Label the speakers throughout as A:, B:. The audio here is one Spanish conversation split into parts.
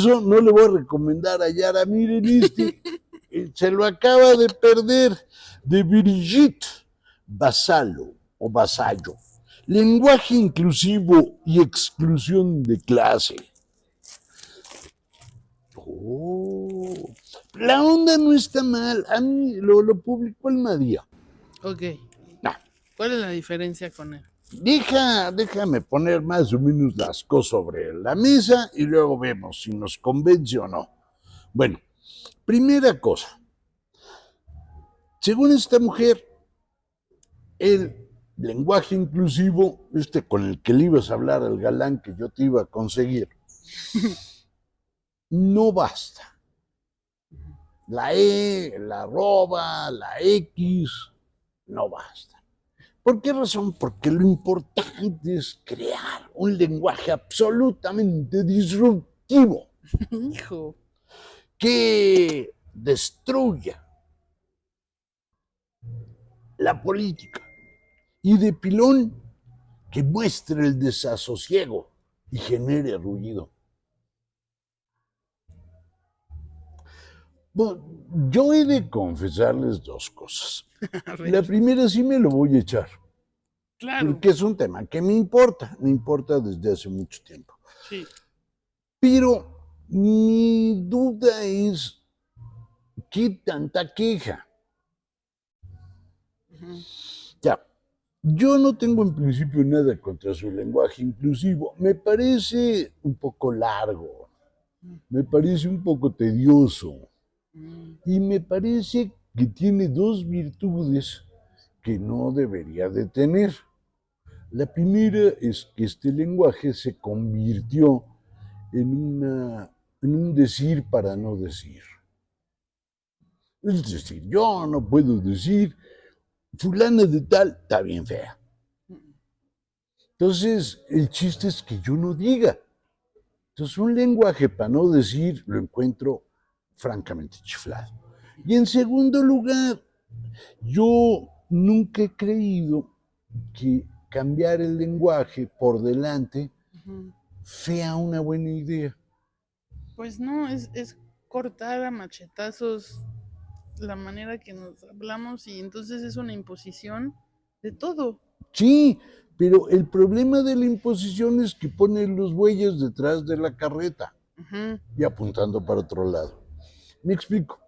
A: eso no le voy a recomendar a Yara. Miren se lo acaba de perder, de Brigitte Vassallo o Vasallo. Lenguaje inclusivo y exclusión de clase. Oh, la onda no está mal. A mí lo publicó el Madía.
B: Ok.
A: No.
B: ¿Cuál es la diferencia con él?
A: Déjame poner más o menos las cosas sobre la mesa y luego vemos si nos convence o no. Bueno, primera cosa. Según esta mujer, el lenguaje inclusivo, con el que le ibas a hablar al galán que yo te iba a conseguir, no basta. La E, la arroba, la X, no basta. ¿Por qué razón? Porque lo importante es crear un lenguaje absolutamente disruptivo.
B: Hijo.
A: Que destruya la política y de pilón que muestre el desasosiego y genere ruido. Bueno, yo he de confesarles dos cosas. La primera sí me lo voy a echar.
B: Claro.
A: Porque es un tema que me importa desde hace mucho tiempo.
B: Sí.
A: Pero mi duda es, ¿qué tanta queja? Ya, yo no tengo en principio nada contra su lenguaje inclusivo. Me parece un poco largo, me parece un poco tedioso y me parece que tiene dos virtudes que no debería de tener. La primera es que este lenguaje se convirtió en un decir para no decir. Es decir, yo no puedo decir fulana de tal está bien fea. Entonces, el chiste es que yo no diga. Entonces, un lenguaje para no decir lo encuentro francamente chiflado. Y en segundo lugar, yo nunca he creído que cambiar el lenguaje por delante sea una buena idea.
B: Pues no, es cortar a machetazos la manera que nos hablamos y entonces es una imposición de todo.
A: Sí, pero el problema de la imposición es que ponen los bueyes detrás de la carreta y apuntando para otro lado. Me explico.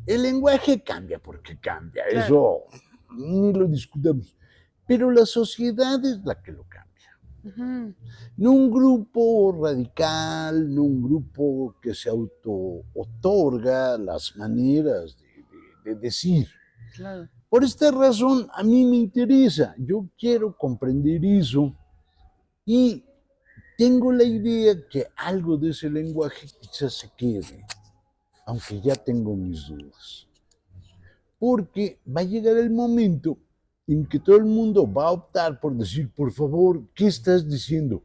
A: El lenguaje cambia porque cambia, claro. Eso ni lo discutamos. Pero la sociedad es la que lo cambia. No un grupo radical, no un grupo que se auto-otorga las maneras de decir.
B: Claro.
A: Por esta razón, a mí me interesa, yo quiero comprender eso y tengo la idea que algo de ese lenguaje quizás se quede, aunque ya tengo mis dudas. Porque va a llegar el momento en que todo el mundo va a optar por decir, por favor, ¿qué estás diciendo?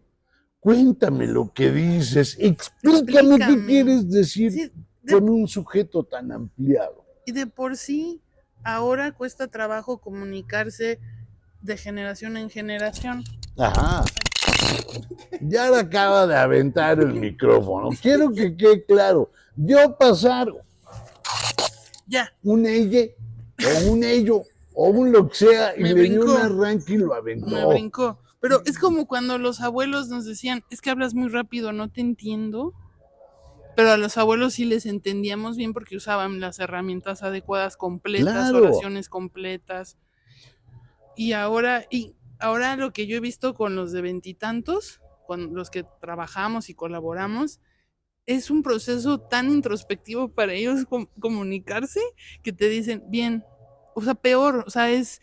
A: Cuéntame lo que dices, explícame. Qué quieres decir con un sujeto tan ampliado.
B: Y de por sí, ahora cuesta trabajo comunicarse de generación en generación.
A: Ajá. Ya acaba de aventar el micrófono. Quiero que quede claro. Yo pasar un ella o un ello o un lo que sea y le dio un arranque y lo aventó.
B: Me brincó. Pero es como cuando los abuelos nos decían, es que hablas muy rápido, no te entiendo. Pero a los abuelos sí les entendíamos bien porque usaban las herramientas adecuadas, completas, claro. Oraciones completas. Y ahora lo que yo he visto con los de veintitantos, con los que trabajamos y colaboramos, es un proceso tan introspectivo para ellos comunicarse que te dicen, bien, o sea, peor, o sea, es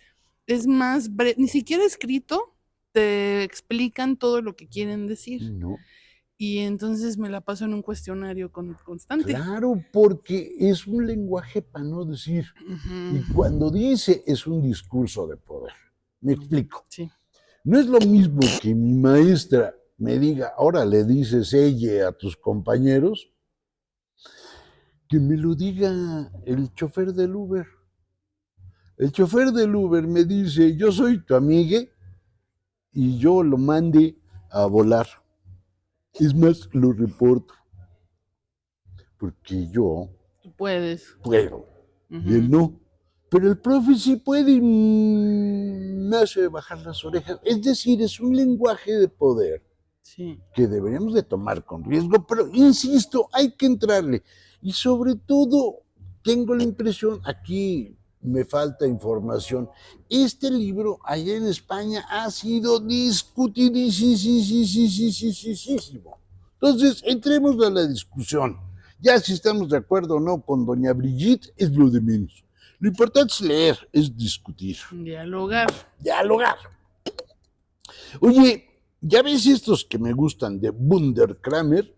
B: más breve, ni siquiera escrito, te explican todo lo que quieren decir.
A: No.
B: Y entonces me la paso en un cuestionario constante.
A: Claro, porque es un lenguaje para no decir. Y cuando dice, es un discurso de poder. Me explico.
B: Sí.
A: No es lo mismo que mi maestra me diga, ahora le dices ella a tus compañeros, que me lo diga el chofer del Uber. El chofer del Uber me dice, yo soy tu amiga y yo lo mande a volar. Es más, lo reporto. porque yo
B: Tú puedes.
A: puedo y
B: Ujú.
A: él no. Pero el profe sí puede y me hace bajar las orejas. Es decir, es un lenguaje de poder
B: Sí.
A: que deberíamos de tomar con riesgo, pero insisto, hay que entrarle. Y sobre todo, tengo la impresión, aquí me falta información, este libro allá en España ha sido discutidísimo. Entonces, entremos a la discusión. Ya si estamos de acuerdo o no con doña Brigitte, es lo de menos. Lo importante es leer, es discutir,
B: Dialogar.
A: dialogar. Oye, ¿ya ves estos que me gustan de Wunderkramer?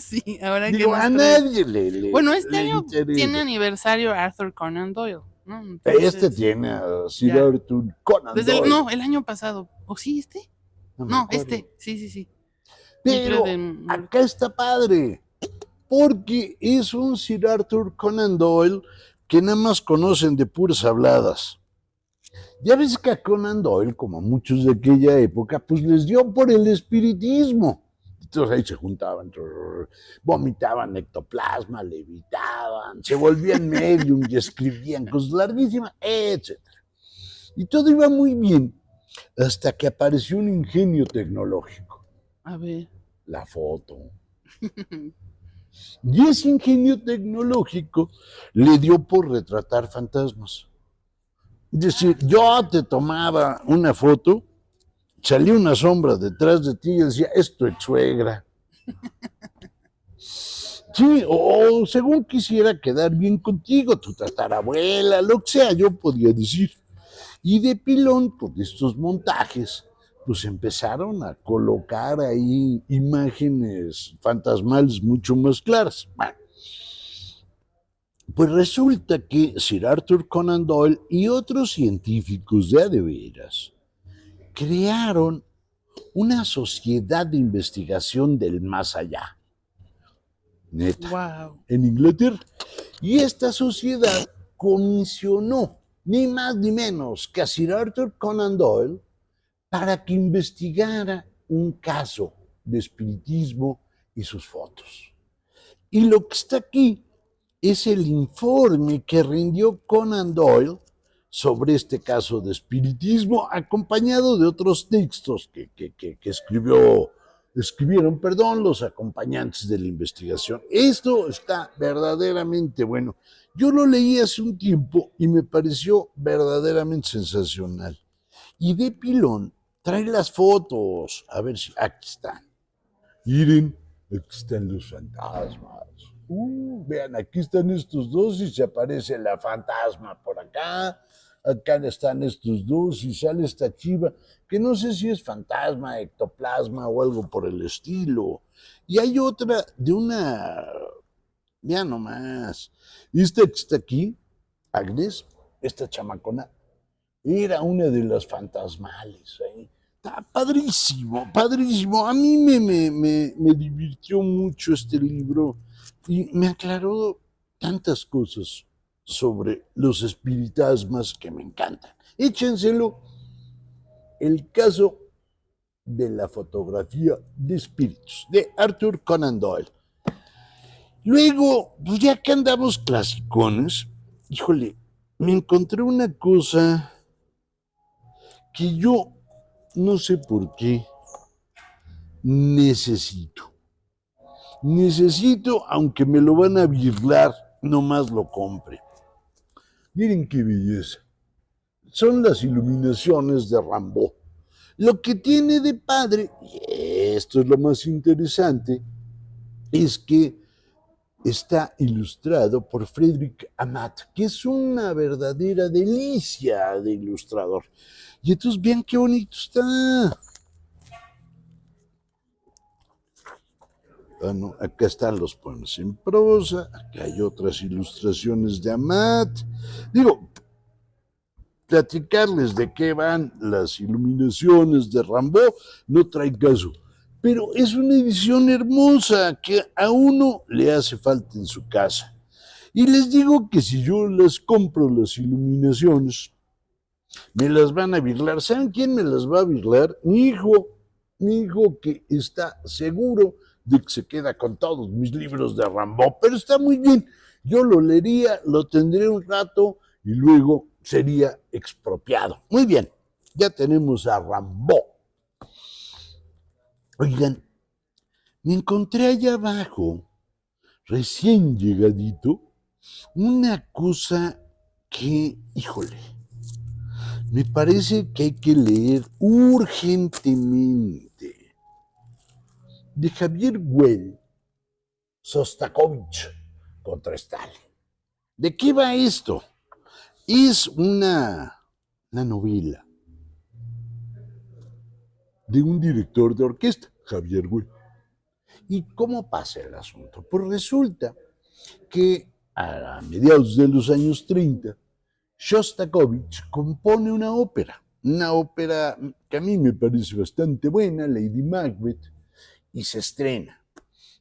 B: Sí, ahora que
A: Digo,
B: nos
A: a
B: traes.
A: nadie le
B: Bueno, este
A: le
B: año
A: interesa.
B: tiene aniversario Arthur Conan Doyle, ¿no?
A: Este
B: Entonces,
A: tiene a Sir
B: ya.
A: Arthur Conan Doyle.
B: No, el año pasado. ¿O sí, este?
A: No me
B: No,
A: acuerdo.
B: este. Sí.
A: Pero acá está padre, porque es un Sir Arthur Conan Doyle que nada más conocen de puras habladas. Ya ves que a Conan Doyle, como muchos de aquella época, pues les dio por el espiritismo. Entonces ahí se juntaban, vomitaban ectoplasma, levitaban, se volvían medium y escribían cosas larguísimas, etc. Y todo iba muy bien hasta que apareció un ingenio tecnológico,
B: A ver.
A: la foto. Y ese ingenio tecnológico le dio por retratar fantasmas. Es decir, yo te tomaba una foto, salía una sombra detrás de ti y decía, es tu ex-suegra. Sí, o según quisiera quedar bien contigo, tu tatarabuela, lo que sea, yo podía decir. Y de pilón, pues de estos montajes, pues empezaron a colocar ahí imágenes fantasmales mucho más claras. Bueno, pues resulta que Sir Arthur Conan Doyle y otros científicos de a de veras crearon una sociedad de investigación del más allá. Neta.
B: Wow.
A: En Inglaterra. Y esta sociedad comisionó ni más ni menos que a Sir Arthur Conan Doyle para que investigara un caso de espiritismo y sus fotos. Y lo que está aquí es el informe que rindió Conan Doyle sobre este caso de espiritismo, acompañado de otros textos que escribieron los acompañantes de la investigación. Esto está verdaderamente bueno. Yo lo leí hace un tiempo y me pareció verdaderamente sensacional. Y de pilón trae las fotos. A ver si aquí están. Miren, aquí están los fantasmas. Vean, aquí están estos dos y se aparece la fantasma por acá. Acá están estos dos y sale esta chiva, que no sé si es fantasma, ectoplasma o algo por el estilo. Y hay otra de una, ya nomás, esta que está aquí, Agnes, esta chamacona, era una de las fantasmales. Está padrísimo, padrísimo. A mí me divirtió mucho este libro y me aclaró tantas cosas sobre los espiritasmas que me encantan. Échenselo. El caso de la fotografía de espíritus, de Arthur Conan Doyle. Luego, pues ya que andamos clasicones, híjole, me encontré una cosa que yo no sé por qué necesito. Necesito, aunque me lo van a birlar, nomás lo compre. Miren qué belleza. Son las iluminaciones de Rimbaud. Lo que tiene de padre, y esto es lo más interesante, es que está ilustrado por Frédéric Amat, que es una verdadera delicia de ilustrador. Y entonces vean qué bonito está. Ah, no, acá están los poemas en prosa, acá hay otras ilustraciones de Amat. Digo, platicarles de qué van las iluminaciones de Rimbaud no trae caso, pero es una edición hermosa que a uno le hace falta en su casa. Y les digo que si yo las compro, las iluminaciones, me las van a birlar. ¿Saben quién me las va a birlar? Mi hijo que está seguro de que se queda con todos mis libros de Rimbaud, pero está muy bien. Yo lo leería, lo tendría un rato y luego sería expropiado. Muy bien, ya tenemos a Rimbaud. Oigan, me encontré allá abajo, recién llegadito, una cosa que, híjole, me parece que hay que leer urgentemente. De Javier Güell, Sostakovich contra Stalin. ¿De qué va esto? Es una novela de un director de orquesta, Javier Güell. ¿Y cómo pasa el asunto? Pues resulta que a mediados de los años 30, Shostakovich compone una ópera que a mí me parece bastante buena, Lady Macbeth, y se estrena.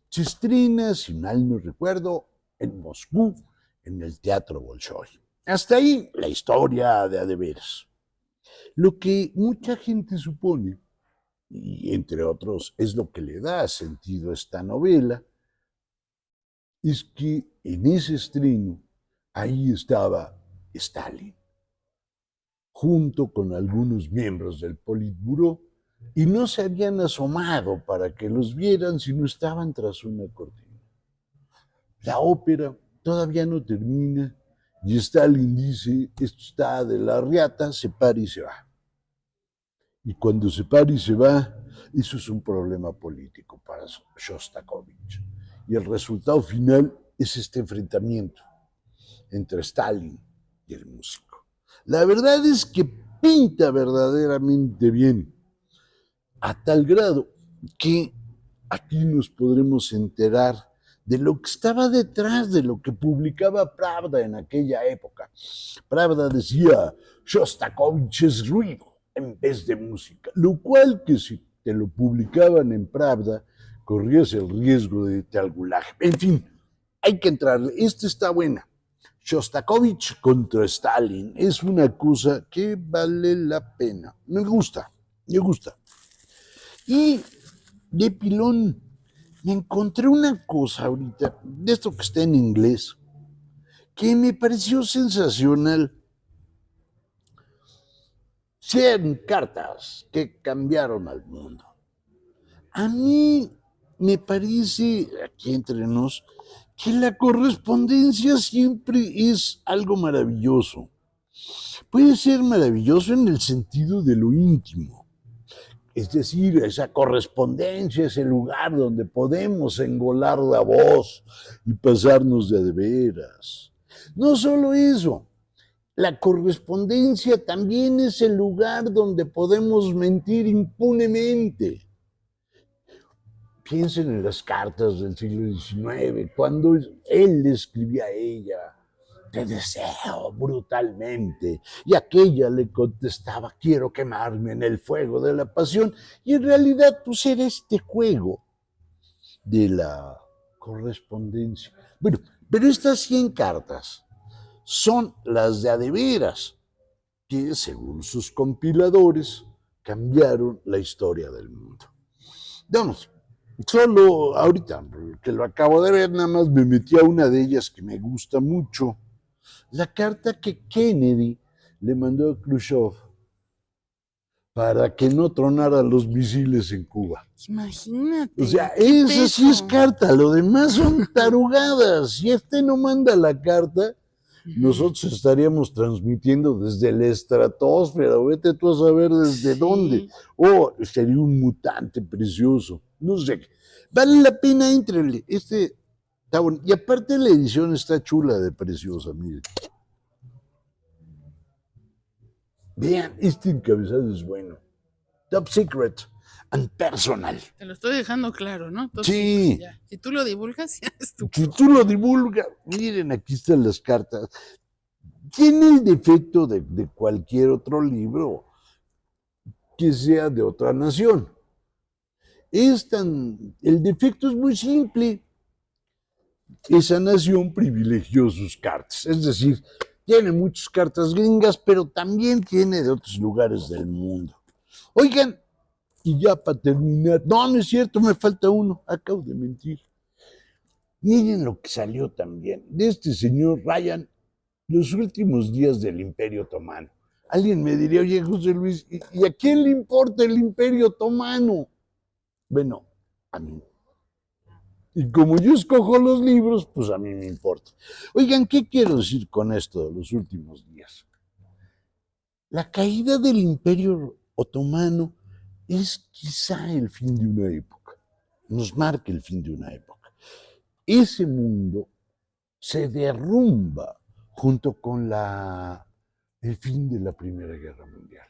A: Se estrena, si mal no recuerdo, en Moscú, en el Teatro Bolshoi. Hasta ahí la historia de a de veras. Lo que mucha gente supone, y entre otros es lo que le da sentido a esta novela, es que en ese estreno ahí estaba Stalin, junto con algunos miembros del Politburó, y no se habían asomado para que los vieran, sino estaban tras una cortina. La ópera todavía no termina y Stalin dice, esto está de la riata, se para y se va. Y cuando se para y se va, eso es un problema político para Shostakovich. Y el resultado final es este enfrentamiento entre Stalin y el músico. La verdad es que pinta verdaderamente bien, a tal grado que aquí nos podremos enterar de lo que estaba detrás de lo que publicaba Pravda en aquella época. Pravda decía, Shostakovich es ruido en vez de música, lo cual que si te lo publicaban en Pravda, corrías el riesgo de irte al gulag. En fin, hay que entrarle. Esta está buena. Shostakovich contra Stalin es una cosa que vale la pena. Me gusta. Y de pilón, me encontré una cosa ahorita, de esto que está en inglés, que me pareció sensacional. 100 cartas que cambiaron al mundo. A mí me parece, aquí entre nos, que la correspondencia siempre es algo maravilloso. Puede ser maravilloso en el sentido de lo íntimo. Es decir, esa correspondencia, ese lugar donde podemos engolar la voz y pasarnos de veras. No solo eso, la correspondencia también es el lugar donde podemos mentir impunemente. Piensen en las cartas del siglo XIX, cuando él le escribía a ella, te deseo brutalmente, y aquella le contestaba, quiero quemarme en el fuego de la pasión, y en realidad pues era este juego de la correspondencia. Bueno, pero estas 100 cartas son las de a de veras, que según sus compiladores cambiaron la historia del mundo. Vamos, solo ahorita que lo acabo de ver, nada más me metí a una de ellas que me gusta mucho. La carta que Kennedy le mandó a Khrushchev para que no tronara los misiles en Cuba.
B: Imagínate.
A: O sea, esa sí es carta, lo demás son tarugadas. Si este no manda la carta, nosotros estaríamos transmitiendo desde la estratosfera, vete tú a saber desde dónde. O sería un mutante precioso, no sé. Vale la pena, entrele. Está bueno. Y aparte la edición está chula de preciosa, miren. Vean, este encabezado es bueno. Top Secret and Personal.
B: Te lo estoy dejando claro, ¿no? Top
A: sí.
B: Secret, ya. Si tú lo divulgas, ya es tu.
A: Si tú lo divulgas, miren, aquí están las cartas. Tiene el defecto de cualquier otro libro que sea de otra nación. El defecto es muy simple. Esa nación privilegió sus cartas. Es decir, tiene muchas cartas gringas, pero también tiene de otros lugares del mundo. Oigan, Y ya para terminar, no, no es cierto, me falta uno, acabo de mentir. Miren lo que salió también de este señor Ryan, los últimos días del Imperio Otomano. Alguien me diría, oye, José Luis, ¿y a quién le importa el Imperio Otomano? Bueno, a mí. Y como yo escojo los libros, pues a mí me importa. Oigan, ¿qué quiero decir con esto de los últimos días? La caída del Imperio Otomano es quizá el fin de una época, nos marca el fin de una época. Ese mundo se derrumba junto con el fin de la Primera Guerra Mundial.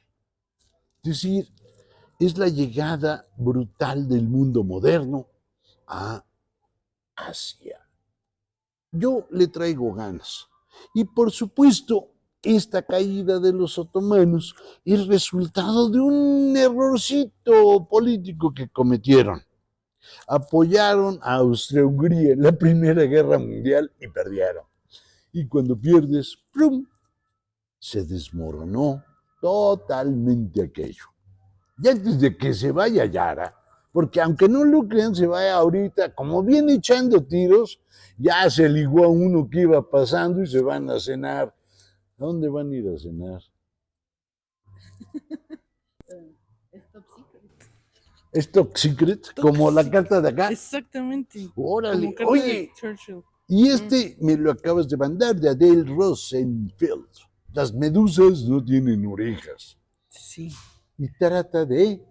A: Es decir, es la llegada brutal del mundo moderno a Asia. Yo le traigo ganas. Y por supuesto, esta caída de los otomanos es resultado de un errorcito político que cometieron. Apoyaron a Austria-Hungría en la Primera Guerra Mundial y perdieron. Y cuando pierdes, ¡prum!, se desmoronó totalmente aquello. Y antes de que se vaya Yara, porque aunque no lo crean, se vaya ahorita, como viene echando tiros, ya se ligó a uno que iba pasando y se van a cenar. ¿A dónde van a ir a cenar? ¿Es top secret? Como la carta de acá.
B: Exactamente.
A: Órale,
B: Como
A: oye, y me lo acabas de mandar de Adele Rosenfeld. Las medusas no tienen orejas.
B: Sí.
A: Y trata de...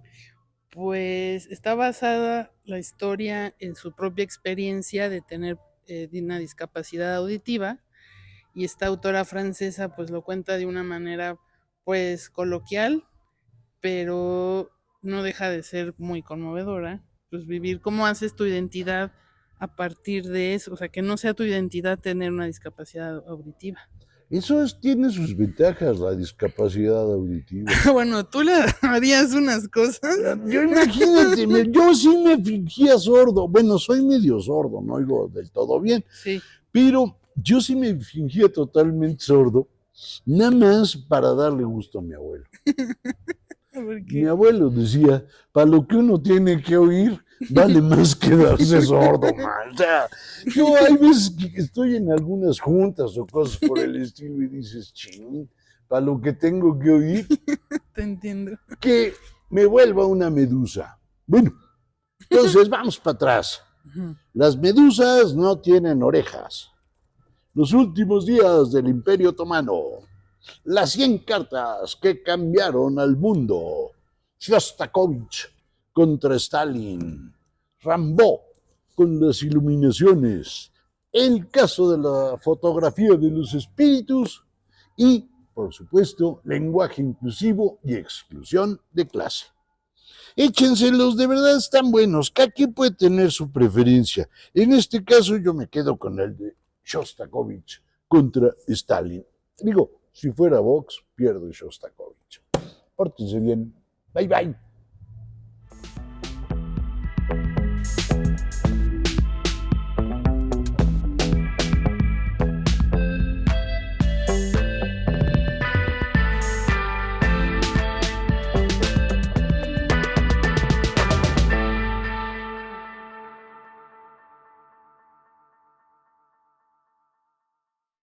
B: Pues está basada la historia en su propia experiencia de tener una discapacidad auditiva, y esta autora francesa pues lo cuenta de una manera pues coloquial, pero no deja de ser muy conmovedora. Pues vivir cómo haces tu identidad a partir de eso, o sea, que no sea tu identidad tener una discapacidad auditiva.
A: Eso tiene sus ventajas, la discapacidad auditiva.
B: Bueno, tú le harías unas cosas.
A: Yo imagínate, yo sí me fingía sordo. Bueno, soy medio sordo, no oigo del todo bien.
B: Sí.
A: Pero yo sí me fingía totalmente sordo, nada más para darle gusto a mi abuelo. Mi abuelo decía, para lo que uno tiene que oír, vale más quedarse sordo, man. O sea, yo hay veces que estoy en algunas juntas o cosas por el estilo y dices, ching, para lo que tengo que oír.
B: Te entiendo.
A: Que me vuelva una medusa. Bueno, entonces vamos para atrás. Las medusas no tienen orejas. Los últimos días del Imperio Otomano. Las 100 cartas que cambiaron al mundo. Shostakovich contra Stalin. Rimbaud con las iluminaciones. El caso de la fotografía de los espíritus. Y, por supuesto, lenguaje inclusivo y exclusión de clase. Échenselos, de verdad están buenos. Cada quien puede tener su preferencia. En este caso yo me quedo con el de Shostakovich contra Stalin. Digo, si fuera Vox, pierdo Shostakovich. Pórtense bien. Bye, bye.